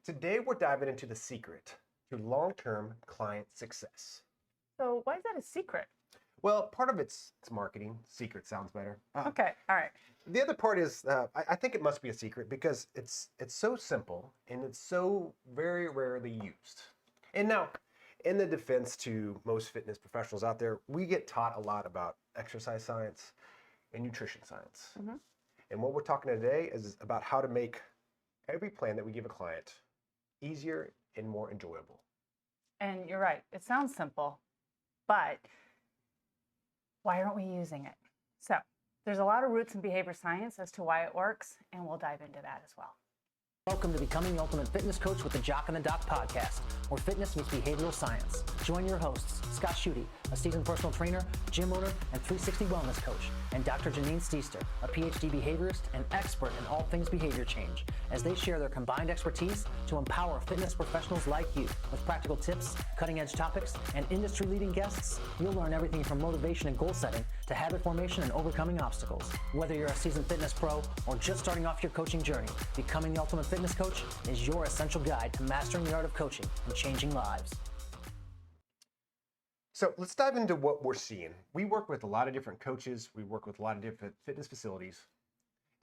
Today, we're diving into the secret to long-term client success. So why is that a secret? Well, part of it's marketing. Secret sounds better. Okay, all right. The other part is, I think it must be a secret because it's so simple and it's so very rarely used. And now, in the defense to most fitness professionals out there, we get taught a lot about exercise science and nutrition science. Mhm. And what we're talking today is about how to make every plan that we give a client easier and more enjoyable. And you're right, it sounds simple, but why aren't we using it? So there's a lot of roots in behavior science as to why it works, and we'll dive into that as well. Welcome to Becoming the Ultimate Fitness Coach with the Jock and The Doc podcast, where fitness meets behavioral science. Join your hosts, Scott Schutte, a seasoned personal trainer, gym owner, and 360 wellness coach, and Dr. Janine Steester, a PhD behaviorist and expert in all things behavior change, as they share their combined expertise to empower fitness professionals like you with practical tips, cutting-edge topics, and industry-leading guests. You'll learn everything from motivation and goal setting to habit formation and overcoming obstacles. Whether you're a seasoned fitness pro or just starting off your coaching journey, Becoming the Ultimate Fitness Coach is your essential guide to mastering the art of coaching and changing lives. So let's dive into what we're seeing. We work with a lot of different coaches. We work with a lot of different fitness facilities,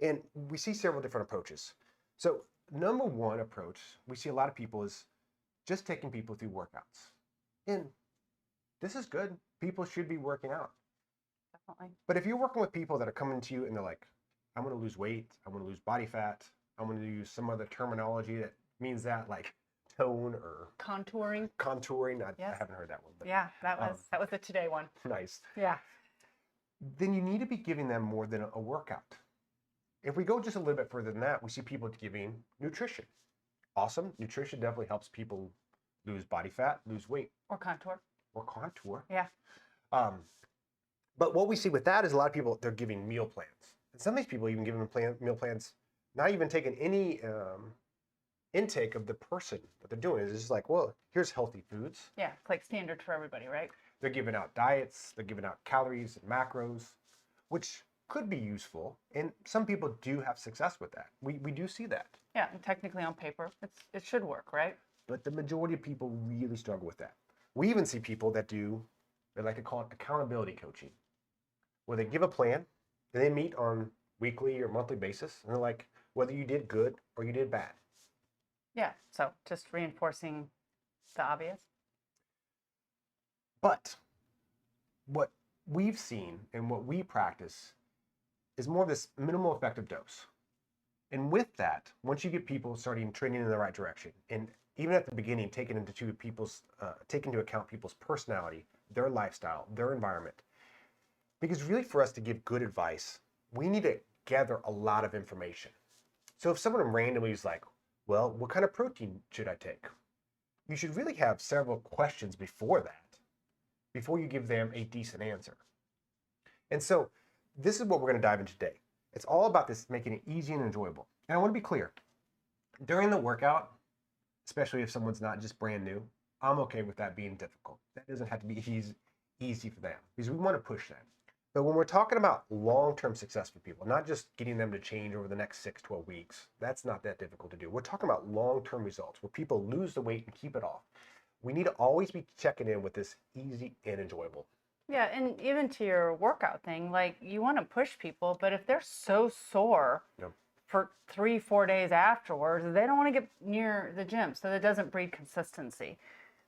and we see several different approaches. So number one approach we see a lot of people is just taking people through workouts. And this is good. People should be working out. Definitely. But if you're working with people that are coming to you and they're like, I want to lose weight, I want to lose body fat, I want to use some other terminology that means that, like tone or Contouring. contouring. I Yes. haven't heard that one. But Yeah, that was the today one. nice. Yeah. Then you need to be giving them more than a workout. If we go just a little bit further than that, we see people giving nutrition. Awesome. Nutrition definitely helps people lose body fat, lose weight, Or contour. or contour. Yeah. But what we see with that is a lot of people, they're giving meal plans. And some of these people even give them meal plans, not even taking any intake of the person that they're doing. It's just like, well, here's healthy foods. Yeah, it's like standard for everybody, right? They're giving out diets, they're giving out calories and macros, which could be useful. And some people do have success with that. We do see that. Yeah, and technically on paper, it should work, right? But the majority of people really struggle with that. We even see people that they like to call it accountability coaching, where they give a plan and they meet on weekly or monthly basis. And they're like, whether you did good or you did bad. Yeah, so just reinforcing the obvious. But what we've seen and what we practice is more of this minimal effective dose. And with that, once you get people starting trending in the right direction, and even at the beginning, take into account people's personality, their lifestyle, their environment. Because really for us to give good advice, we need to gather a lot of information. So if someone randomly is like, well, what kind of protein should I take? You should really have several questions before you give them a decent answer. And so this is what we're going to dive into today. It's all about this, making it easy and enjoyable. And I want to be clear. During the workout, especially if someone's not just brand new, I'm okay with that being difficult. That doesn't have to be easy for them because we want to push that. But when we're talking about long-term success for people, not just getting them to change over the next 6-12 weeks, that's not that difficult to do. We're talking about long-term results where people lose the weight and keep it off. We need to always be checking in with this easy and enjoyable. Yeah, and even to your workout thing, like you want to push people, but if they're so sore for 3-4 days afterwards, they don't want to get near the gym, so that doesn't breed consistency.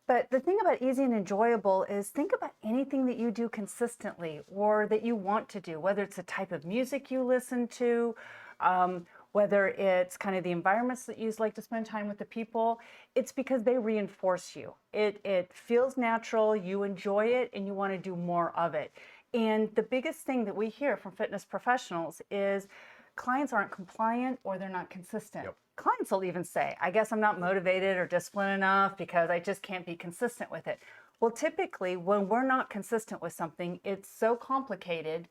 But the thing about easy and enjoyable is think about anything that you do consistently or that you want to do, whether it's the type of music you listen to, whether it's kind of the environments that you like to spend time with the people. It's because they reinforce you. It feels natural, you enjoy it, and you want to do more of it. And the biggest thing that we hear from fitness professionals is clients aren't compliant or they're not consistent. Yep. Clients will even say, I guess I'm not motivated or disciplined enough because I just can't be consistent with it. Well, typically when we're not consistent with something, it's so complicated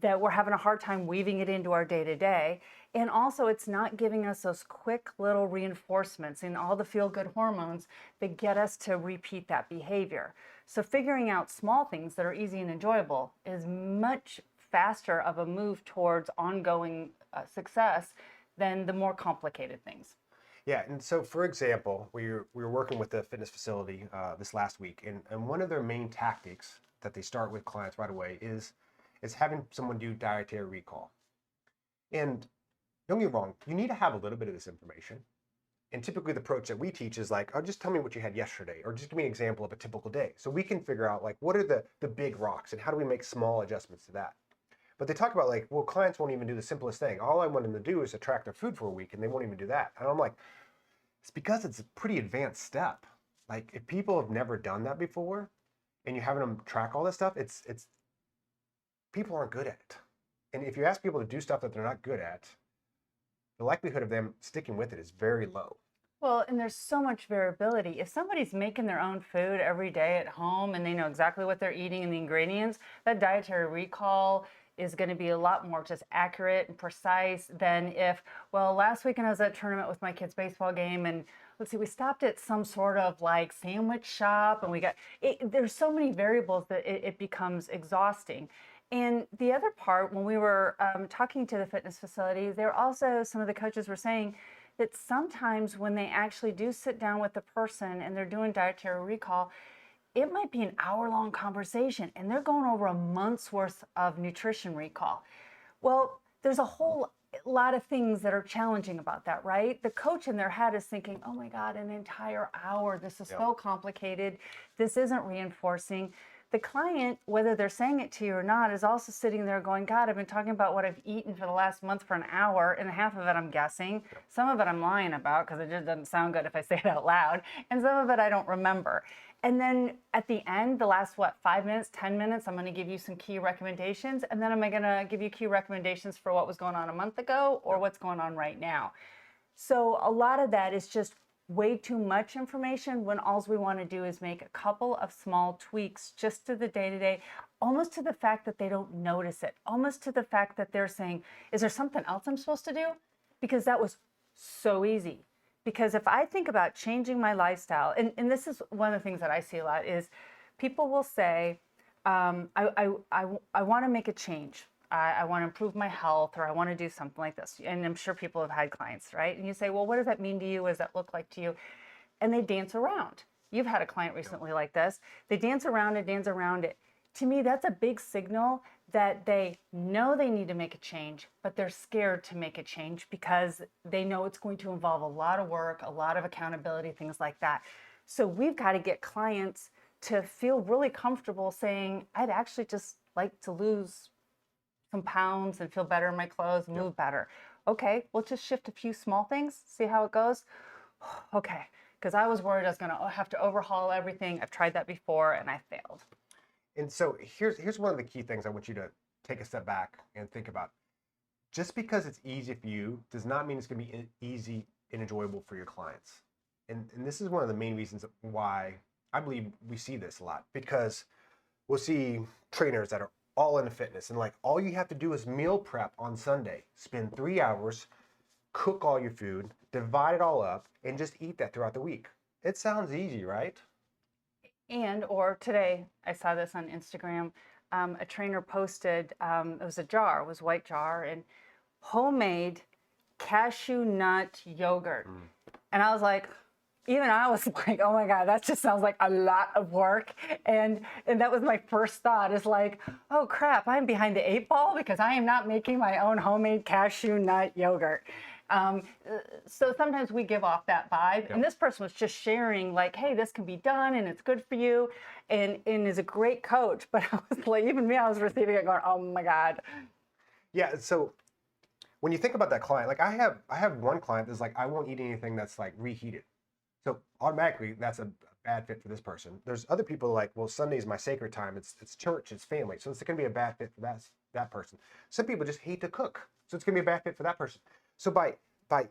that we're having a hard time weaving it into our day-to-day. And also it's not giving us those quick little reinforcements and all the feel-good hormones that get us to repeat that behavior. So figuring out small things that are easy and enjoyable is much faster of a move towards ongoing success than the more complicated things. Yeah, and so for example, we were working with a fitness facility this last week, and one of their main tactics that they start with clients right away is having someone do dietary recall. And don't get me wrong, you need to have a little bit of this information. And typically the approach that we teach is like, oh, just tell me what you had yesterday, or just give me an example of a typical day. So we can figure out like what are the big rocks and how do we make small adjustments to that. But they talk about like, well, clients won't even do the simplest thing. All I want them to do is to track their food for a week, and they won't even do that. And I'm like, it's because it's a pretty advanced step. Like if people have never done that before, and you're having them track all this stuff, it's people aren't good at it. And if you ask people to do stuff that they're not good at, the likelihood of them sticking with it is very low. Well, and there's so much variability. If somebody's making their own food every day at home and they know exactly what they're eating and the ingredients, that dietary recall is going to be a lot more just accurate and precise than if, well, last weekend I was at a tournament with my kids' baseball game, and let's see, we stopped at some sort of like sandwich shop, and we got, there's so many variables that it becomes exhausting. And the other part, when we were talking to the fitness facilities, there also, some of the coaches were saying that sometimes when they actually do sit down with the person and they're doing dietary recall, it might be an hour-long conversation and they're going over a month's worth of nutrition recall. Well, there's a whole lot of things that are challenging about that, right? The coach in their head is thinking, oh my God, an entire hour, this is so complicated, this isn't reinforcing. The client, whether they're saying it to you or not, is also sitting there going, God, I've been talking about what I've eaten for the last month for an hour, and half of it I'm guessing. Some of it I'm lying about because it just doesn't sound good if I say it out loud, and some of it I don't remember. And then at the end, the last, 5 minutes, 10 minutes, I'm going to give you some key recommendations, and then am I going to give you key recommendations for what was going on a month ago or what's going on right now? So a lot of that is just way too much information when all we want to do is make a couple of small tweaks just to the day-to-day, almost to the fact that they don't notice it, almost to the fact that they're saying, is there something else I'm supposed to do? Because that was so easy. Because if I think about changing my lifestyle, and this is one of the things that I see a lot, is people will say, I want to make a change. I want to improve my health, or I want to do something like this. And I'm sure people have had clients, right? And you say, well, what does that mean to you? What does that look like to you? And they dance around. You've had a client recently like this. They dance around it, dance around it. To me, that's a big signal that they know they need to make a change, but they're scared to make a change because they know it's going to involve a lot of work, a lot of accountability, things like that. So we've got to get clients to feel really comfortable saying, I'd actually just like to lose some pounds and feel better in my clothes, move better. Okay, we'll just shift a few small things, see how it goes. Okay, because I was worried I was going to have to overhaul everything. I've tried that before and I failed. And so here's one of the key things I want you to take a step back and think about. Just because it's easy for you does not mean it's going to be easy and enjoyable for your clients. And this is one of the main reasons why I believe we see this a lot, because we'll see trainers that are all into fitness and like all you have to do is meal prep on Sunday, spend 3 hours, cook all your food, divide it all up, and just eat that throughout the week. It sounds easy, right? Or today, I saw this on Instagram. A trainer posted, it was a jar, it was a white jar, and homemade cashew nut yogurt. And I was like, even I was like, oh my God, that just sounds like a lot of work. And that was my first thought, is like, oh crap, I'm behind the 8 ball because I am not making my own homemade cashew nut yogurt. So sometimes we give off that vibe. And this person was just sharing like, hey, this can be done and it's good for you, and is a great coach. But I was like, even me, I was receiving it going, oh my God. Yeah, so when you think about that client, like I have one client that's like, I won't eat anything that's like reheated. So automatically that's a bad fit for this person. There's other people like, well, Sunday's my sacred time. It's church, it's family. So it's going to be a bad fit for that person. Some people just hate to cook. So it's going to be a bad fit for that person. So by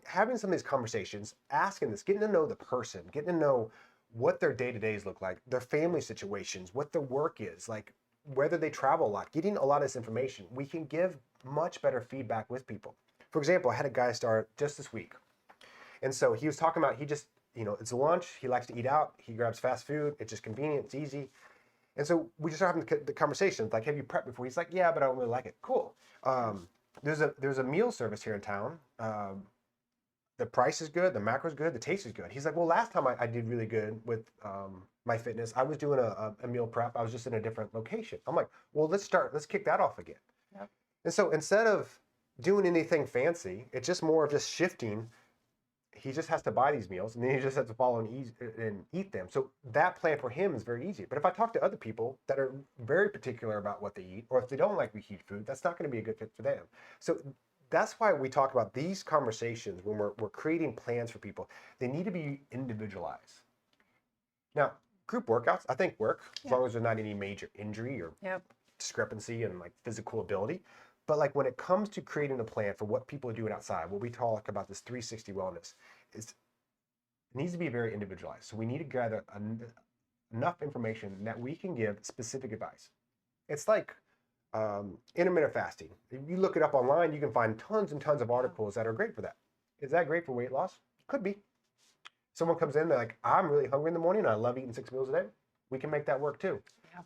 having some of these conversations, asking this, getting to know the person, getting to know what their day-to-days look like, their family situations, what their work is, like whether they travel a lot, getting a lot of this information, we can give much better feedback with people. For example, I had a guy start just this week. And so he was talking about, he just, it's a lunch, he likes to eat out, he grabs fast food, it's just convenient, it's easy. And so we just started having the conversation, like, have you prepped before? He's like, yeah, but I don't really like it. Cool. There's a meal service here in town. the price is good, the macro is good, the taste is good. He's like, well, last time I did really good with my fitness. I was doing a meal prep. I was just in a different location. I'm like, well, let's kick that off again. Yep. And so instead of doing anything fancy, it's just more of just shifting. He just has to buy these meals, and then he just has to follow and eat them. So that plan for him is very easy. But if I talk to other people that are very particular about what they eat, or if they don't like reheat food, that's not going to be a good fit for them. So that's why we talk about these conversations when we're creating plans for people. They need to be individualized. Now, group workouts, I think work, as long as there's not any major injury or discrepancy in like physical ability. But like when it comes to creating a plan for what people are doing outside, what we talk about this 360 wellness, it needs to be very individualized. So we need to gather enough information that we can give specific advice. It's like intermittent fasting. If you look it up online, you can find tons and tons of articles that are great for that. Is that great for weight loss? Could be. Someone comes in, they're like, I'm really hungry in the morning and I love eating 6 meals a day. We can make that work too. Yeah.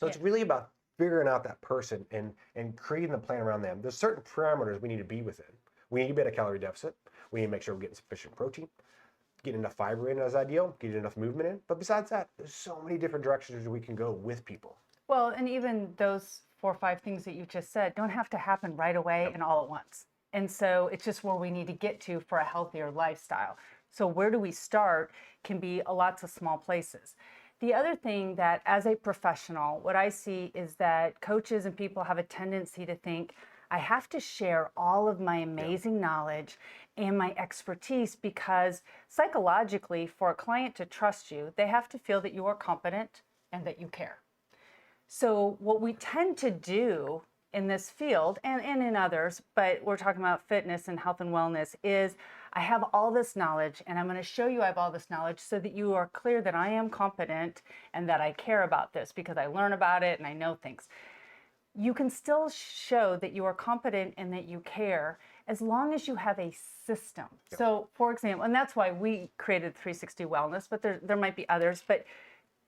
So it's really about figuring out that person and creating the plan around them. There's certain parameters we need to be within. We need to be at a calorie deficit. We need to make sure we're getting sufficient protein, getting enough fiber in as ideal, getting enough movement in. But besides that, there's so many different directions we can go with people. Well, and even those 4 or 5 things that you just said don't have to happen right away and all at once. And so it's just where we need to get to for a healthier lifestyle. So where do we start can be lots of small places. The other thing that as a professional, what I see is that coaches and people have a tendency to think, I have to share all of my amazing knowledge and my expertise because psychologically for a client to trust you, they have to feel that you are competent and that you care. So what we tend to do in this field and in others, but we're talking about fitness and health and wellness, is I have all this knowledge and I'm going to show you I have all this knowledge so that you are clear that I am competent and that I care about this because I learn about it and I know things. You can still show that you are competent and that you care as long as you have a system. Yep. So for example, and that's why we created 360 Wellness, but there might be others, but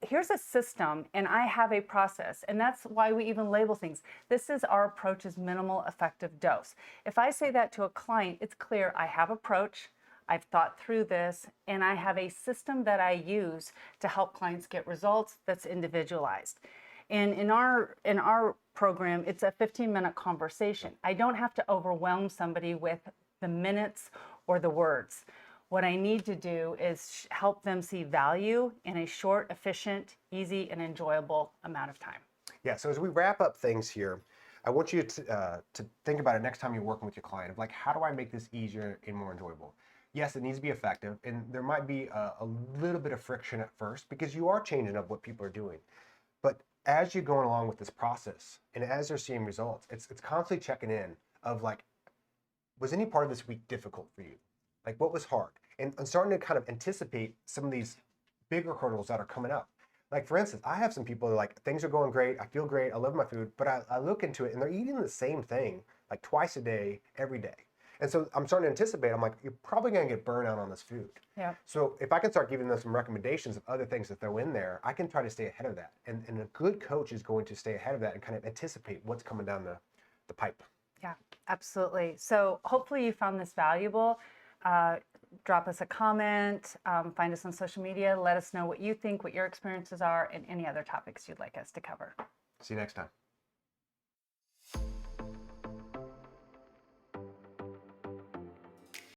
here's a system and I have a process, and that's why we even label things. This is our approach is minimal effective dose. If I say that to a client, it's clear I have approach, I've thought through this, and I have a system that I use to help clients get results that's individualized. And in our program, it's a 15-minute conversation. I don't have to overwhelm somebody with the minutes or the words. What I need to do is help them see value in a short, efficient, easy, and enjoyable amount of time. Yeah, so as we wrap up things here, I want you to think about it next time you're working with your client of like, how do I make this easier and more enjoyable? Yes, it needs to be effective, and there might be a little bit of friction at first because you are changing up what people are doing. But as you're going along with this process and as they're seeing results, it's constantly checking in of like, was any part of this week difficult for you? Like what was hard? And starting to kind of anticipate some of these bigger hurdles that are coming up. Like for instance, I have some people that are like, things are going great, I feel great, I love my food, but I look into it and they're eating the same thing like twice a day, every day. And so I'm starting to anticipate, I'm like, you're probably gonna get burnt out on this food. Yeah. So if I can start giving them some recommendations of other things to throw in there, I can try to stay ahead of that. And a good coach is going to stay ahead of that and kind of anticipate what's coming down the pipe. Yeah, absolutely. So hopefully you found this valuable. Drop us a comment, find us on social media, let us know what you think, what your experiences are, and any other topics you'd like us to cover. See you next time.